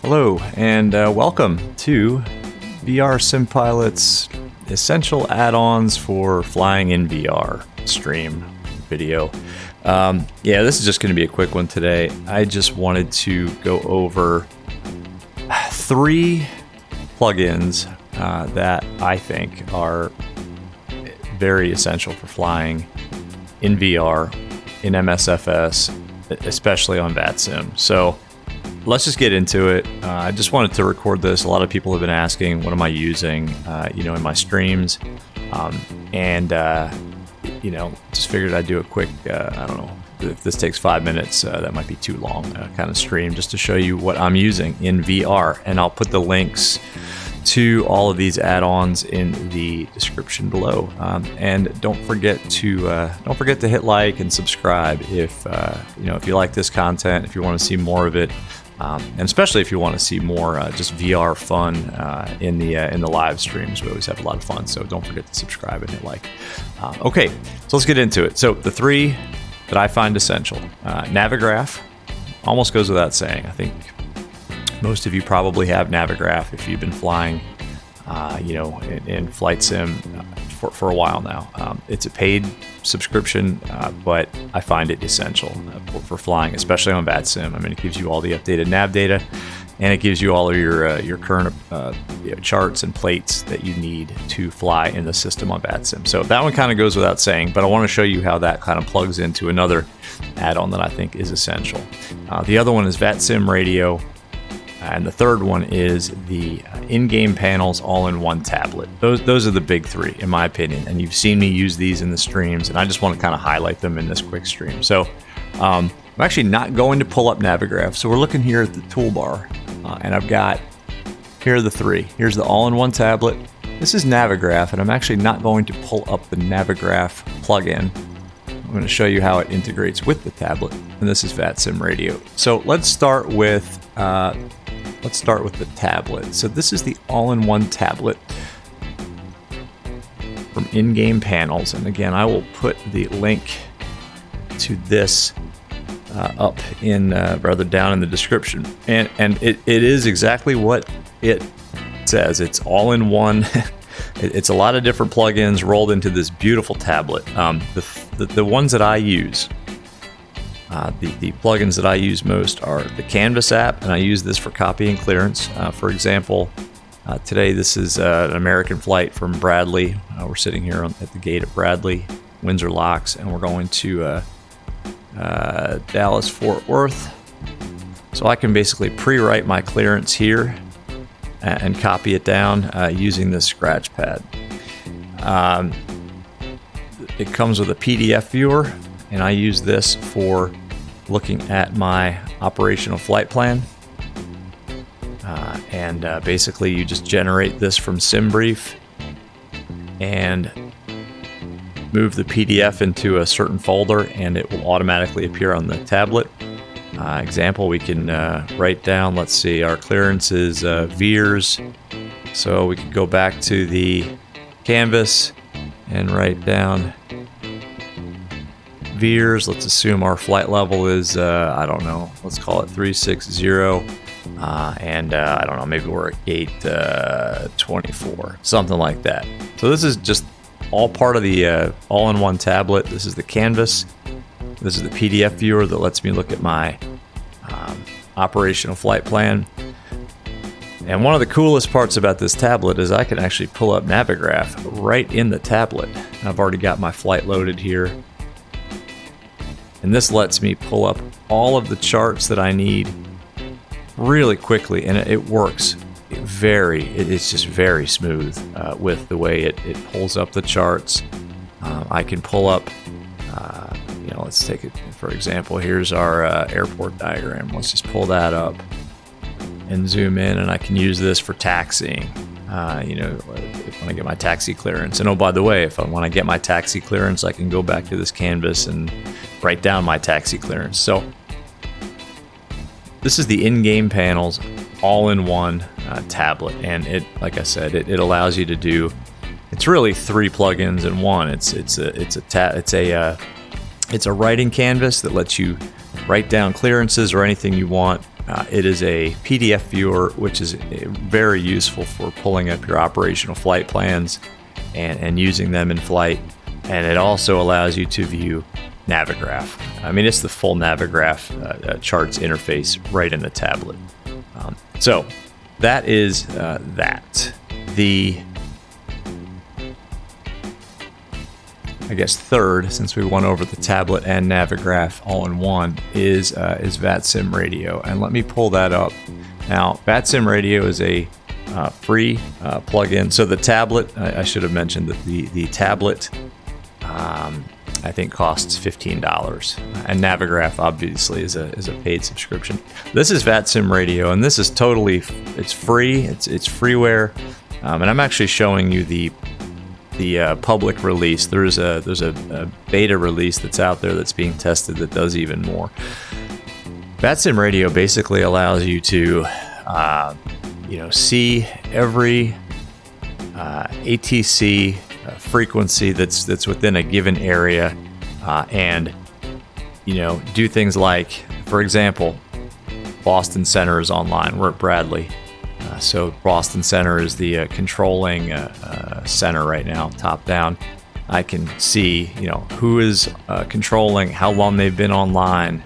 Hello, and welcome to VR SimPilot's essential add-ons for flying in VR stream video. Yeah, this is just going to be a quick one today. I just wanted to go over 3 plugins that I think are very essential for flying in VR, in MSFS, especially on VATSIM. So let's just get into it. I just wanted to record this. A lot of people have been asking, what am I using, in my streams? Just figured I'd do a quick, I don't know, if this takes 5 minutes, that might be too long, kind of stream just to show you what I'm using in VR. And I'll put the links to all of these add-ons in the description below. And don't forget to hit like and subscribe if you like this content, if you want to see more of it. And especially if you want to see more just VR fun in the live streams. We always have a lot of fun, so don't forget to subscribe and hit like. Okay, so let's get into it. So the 3 that I find essential. Navigraph, almost goes without saying. I think most of you probably have Navigraph if you've been flying in flight sim for a while now. It's a paid subscription, but I find it essential for flying, especially on VATSIM. I mean, it gives you all the updated nav data, and it gives you all of your current charts and plates that you need to fly in the system on VATSIM. So that one kind of goes without saying, but I want to show you how that kind of plugs into another add-on that I think is essential. The other one is VATSIM Radio. And the third one is the in-game panels all-in-one tablet. Those are the big 3, in my opinion. And you've seen me use these in the streams, and I just want to kind of highlight them in this quick stream. So I'm actually not going to pull up Navigraph. So we're looking here at the toolbar, and I've got, here are the 3. Here's the all-in-one tablet. This is Navigraph, and I'm actually not going to pull up the Navigraph plugin. I'm going to show you how it integrates with the tablet, and this is VATSIM Radio. So let's start with the tablet. So this is the all-in-one tablet from in-game panels, and again, I will put the link to this up in rather down in the description. And it is exactly what it says. It's all-in-one. It's a lot of different plugins rolled into this beautiful tablet. The ones that I use, the plugins that I use most are the Canvas app, and I use this for copy and clearance. For example, today this is an American flight from Bradley. We're sitting here at the gate of Bradley, Windsor Locks, and we're going to Dallas, Fort Worth. So I can basically pre-write my clearance here and copy it down using this scratch pad. It comes with a PDF viewer, and I use this for looking at my operational flight plan. Basically you just generate this from SimBrief and move the PDF into a certain folder, and it will automatically appear on the tablet. Example, we can write down, let's see, our clearance is VEERS. So we can go back to the Canvas and write down VEERS. Let's assume our flight level is, I don't know, let's call it 360. I don't know, maybe we're at gate 24, something like that. So this is just all part of the all-in-one tablet. This is the Canvas. This is the PDF viewer that lets me look at my operational flight plan. And one of the coolest parts about this tablet is I can actually pull up Navigraph right in the tablet. I've already got my flight loaded here. And this lets me pull up all of the charts that I need really quickly, and it works it's just very smooth with the way it pulls up the charts. I can pull up, let's take it for example. Here's our airport diagram. Let's just pull that up and zoom in, and I can use this for taxiing. When I get my taxi clearance. And oh, by the way, when I get my taxi clearance, I can go back to this Canvas and write down my taxi clearance. So this is the in-game panels all-in-one tablet, and it, like I said, it allows you to do it's really 3 plugins in one. It's a writing canvas that lets you write down clearances or anything you want. It is a PDF viewer, which is very useful for pulling up your operational flight plans and using them in flight. And it also allows you to view Navigraph. I mean, it's the full Navigraph charts interface right in the tablet. So that is that. The, I guess, third, since we went over the tablet and Navigraph all in one, is VATSIM Radio. And let me pull that up. Now, VATSIM Radio is a free plugin. So the tablet, I should have mentioned that the tablet, I think, costs $15, and Navigraph obviously is a paid subscription. This is VATSIM Radio, and this is totally, it's free. It's freeware, and I'm actually showing you the public release. There's a beta release that's out there that's being tested that does even more. VATSIM Radio basically allows you to see every ATC frequency that's within a given area, and do things like, for example, Boston Center is online. We're at Bradley. So Boston Center is the controlling center right now, top down. I can see, who is controlling, how long they've been online,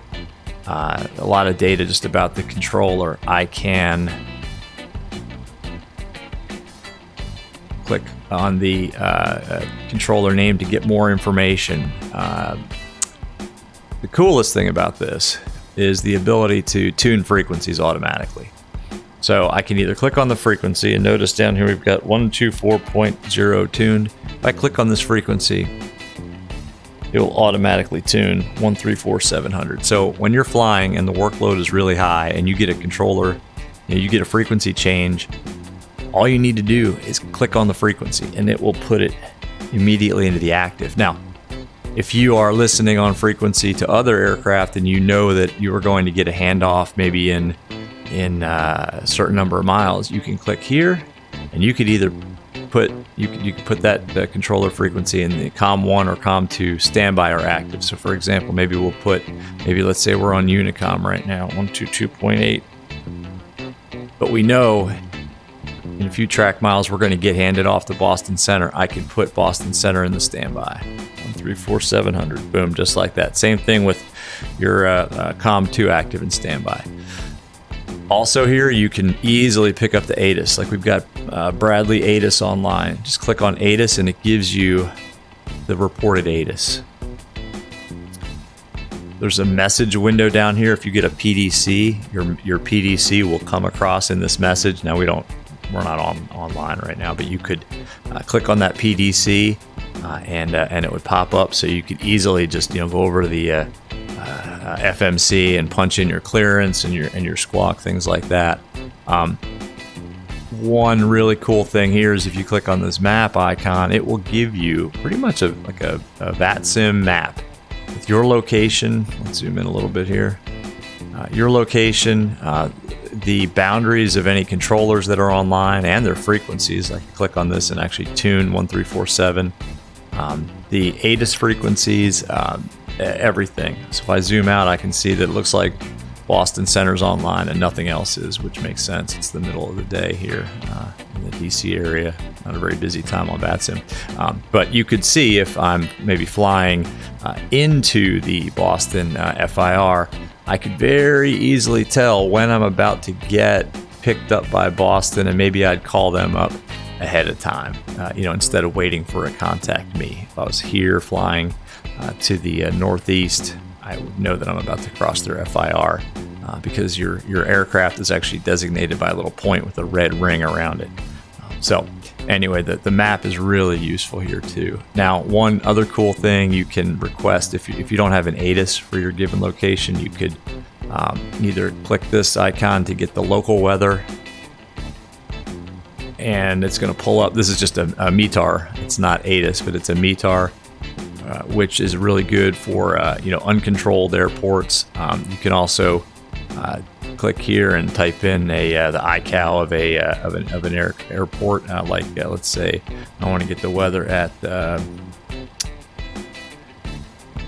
a lot of data just about the controller. I can click on the controller name to get more information. The coolest thing about this is the ability to tune frequencies automatically. So I can either click on the frequency, and notice down here we've got 124.0 tuned. If I click on this frequency, it will automatically tune 134.700. So when you're flying and the workload is really high and you get a controller, you get a frequency change, all you need to do is click on the frequency and it will put it immediately into the active. Now, if you are listening on frequency to other aircraft and you know that you are going to get a handoff maybe in a certain number of miles, you can click here, and you could either put that controller frequency in the COM1 or COM2 standby or active. So for example, maybe let's say we're on Unicom right now, 122.8, but we know in a few track miles we're going to get handed off to Boston Center. I can put Boston Center in the standby, 134.700, boom, just like that. Same thing with your COM2 active and standby. Also here, you can easily pick up the ATIS. Like we've got Bradley ATIS online. Just click on ATIS and it gives you the reported ATIS. There's a message window down here. If you get a PDC, your PDC will come across in this message. Now we're not online right now, but you could click on that PDC and it would pop up, so you could easily just go over to the FMC and punch in your clearance and your squawk, things like that. One really cool thing here is if you click on this map icon, it will give you pretty much a VATSIM map with your location. Let's zoom in a little bit here. Your location, the boundaries of any controllers that are online and their frequencies. I can click on this and actually tune 134.7. The ATIS frequencies, everything. So if I zoom out, I can see that it looks like Boston Center's online and nothing else is, which makes sense. It's the middle of the day here in the DC area. Not a very busy time on VATSIM. But you could see if I'm maybe flying into the Boston FIR, I could very easily tell when I'm about to get picked up by Boston, and maybe I'd call them up ahead of time, instead of waiting for a contact me. If I was here flying to the northeast, I would know that I'm about to cross their FIR because your aircraft is actually designated by a little point with a red ring around it. So anyway, the map is really useful here too. Now, one other cool thing you can request, if you don't have an ATIS for your given location, you could either click this icon to get the local weather, and it's going to pull up. This is just a METAR. It's not ATIS, but it's a METAR, which is really good for uncontrolled airports. You can also click here and type in the iCal of an airport, let's say I want to get the weather at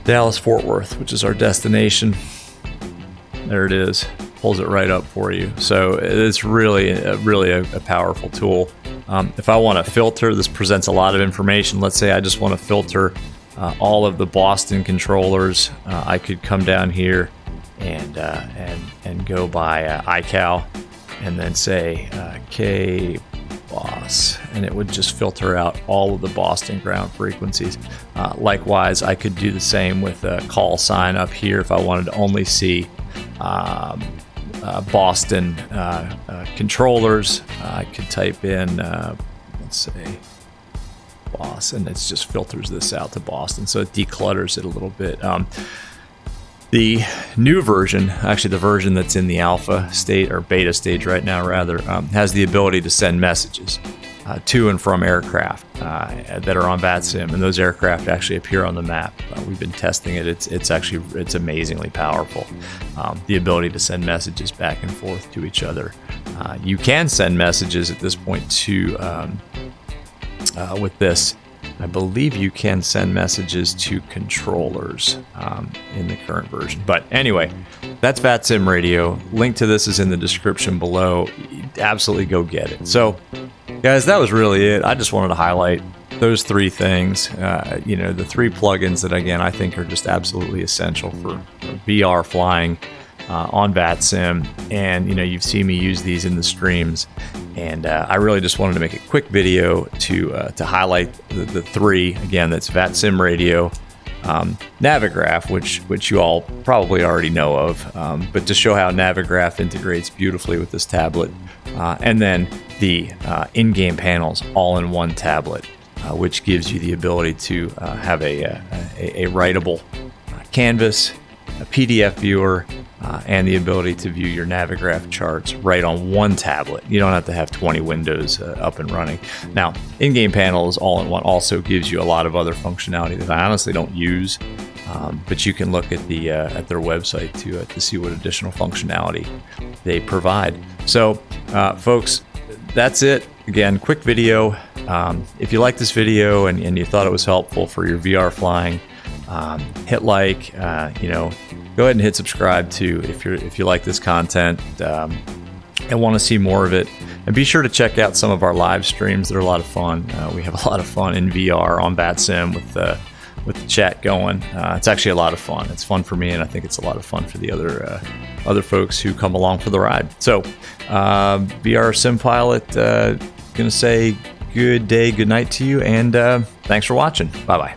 Dallas Fort Worth, which is our destination. There it is. Pulls it right up for you. So it's really a powerful tool. If I want to filter, this presents a lot of information. Let's say I just want to filter all of the Boston controllers. I could come down here and go by iCal and then say KBOS, and it would just filter out all of the Boston ground frequencies. Likewise, I could do the same with a call sign up here if I wanted to only see Boston controllers. I could type in, let's say, Boston. It just filters this out to Boston, so it declutters it a little bit. The new version, actually the version that's in the alpha state or beta stage right now rather, has the ability to send messages to and from aircraft that are on VATSIM, and those aircraft actually appear on the map. We've been testing it. It's amazingly powerful. The ability to send messages back and forth to each other. You can send messages at this point to with this. I believe you can send messages to controllers in the current version. But anyway, that's VATSIM Radio. Link to this is in the description below. Absolutely go get it. So, guys, that was really it. I just wanted to highlight those three things. The three plugins that, again, I think are just absolutely essential for VR flying on VATSIM. And, you've seen me use these in the streams. And I really just wanted to make a quick video to highlight the three. Again, that's VATSIM Radio, Navigraph, which you all probably already know of, but to show how Navigraph integrates beautifully with this tablet, and then the in-game panels all in one tablet, which gives you the ability to have a writable canvas, a PDF viewer, and the ability to view your Navigraph charts right on one tablet. You don't have to have 20 windows up and running. Now, in-game panels all in one also gives you a lot of other functionality that I honestly don't use, but you can look at their website to see what additional functionality they provide. So, folks, that's it. Again, quick video. If you like this video and you thought it was helpful for your VR flying, hit like. Go ahead and hit subscribe too if you like this content and want to see more of it. And be sure to check out some of our live streams. They're a lot of fun. We have a lot of fun in VR on VATSIM with the chat going. It's actually a lot of fun. It's fun for me, and I think it's a lot of fun for the other folks who come along for the ride. So, VR Sim Pilot, gonna say good day, good night to you, and thanks for watching. Bye bye.